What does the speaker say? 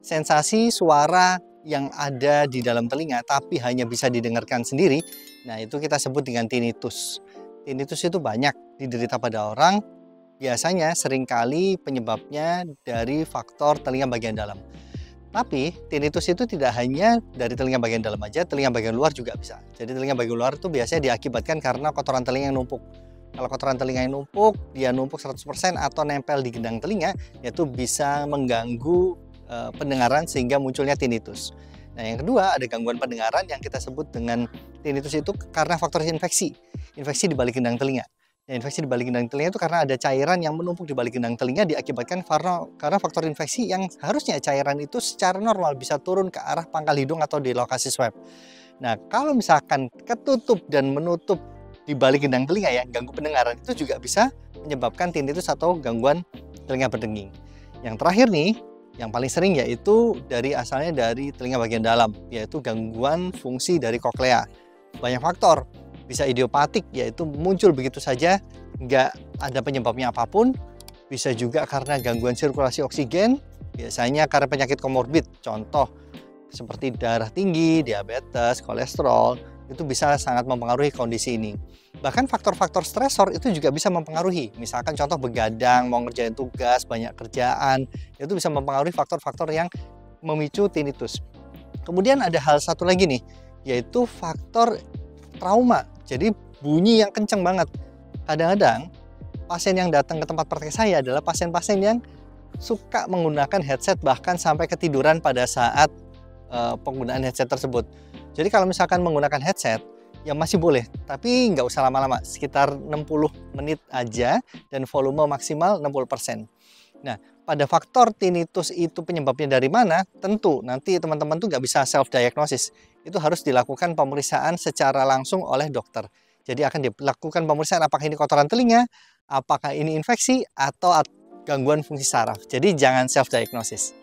sensasi suara yang ada di dalam telinga tapi hanya bisa didengarkan sendiri. Nah, itu kita sebut dengan tinnitus. Tinnitus itu banyak diderita pada orang. Biasanya seringkali penyebabnya dari faktor telinga bagian dalam. Tapi tinnitus itu tidak hanya dari telinga bagian dalam aja, telinga bagian luar juga bisa. Jadi telinga bagian luar itu biasanya diakibatkan karena kotoran telinga yang numpuk. Kalau kotoran telinga yang numpuk, dia numpuk 100% atau nempel di gendang telinga, itu bisa mengganggu pendengaran sehingga munculnya tinnitus. Nah, yang kedua ada gangguan pendengaran yang kita sebut dengan tinnitus itu karena faktor infeksi. Infeksi di balik gendang telinga. Nah, infeksi di balik gendang telinga itu karena ada cairan yang menumpuk di balik gendang telinga diakibatkan karena faktor infeksi yang harusnya cairan itu secara normal bisa turun ke arah pangkal hidung atau di lokasi swab. Nah, kalau misalkan ketutup dan menutup di balik gendang telinga ya, ganggu pendengaran itu juga bisa menyebabkan tinnitus atau gangguan telinga berdenging. Yang terakhir nih, yang paling sering yaitu asalnya dari telinga bagian dalam, yaitu gangguan fungsi dari koklea. Banyak faktor, bisa idiopatik, yaitu muncul begitu saja, nggak ada penyebabnya apapun. Bisa juga karena gangguan sirkulasi oksigen, biasanya karena penyakit komorbid, contoh seperti darah tinggi, diabetes, kolesterol, itu bisa sangat mempengaruhi kondisi ini. Bahkan faktor-faktor stresor itu juga bisa mempengaruhi. Misalkan contoh begadang, mau ngerjain tugas, banyak kerjaan, itu bisa mempengaruhi faktor-faktor yang memicu tinnitus. Kemudian ada hal satu lagi nih, yaitu faktor trauma. Jadi bunyi yang kenceng banget. Kadang-kadang pasien yang datang ke tempat praktek saya adalah pasien-pasien yang suka menggunakan headset bahkan sampai ketiduran pada saat penggunaan headset tersebut. Jadi kalau misalkan menggunakan headset, ya masih boleh, tapi nggak usah lama-lama, sekitar 60 menit aja dan volume maksimal 60%. Nah, pada faktor tinnitus itu penyebabnya dari mana, tentu nanti teman-teman tuh nggak bisa self-diagnosis. Itu harus dilakukan pemeriksaan secara langsung oleh dokter. Jadi akan dilakukan pemeriksaan apakah ini kotoran telinga, apakah ini infeksi, atau gangguan fungsi saraf. Jadi jangan self-diagnosis.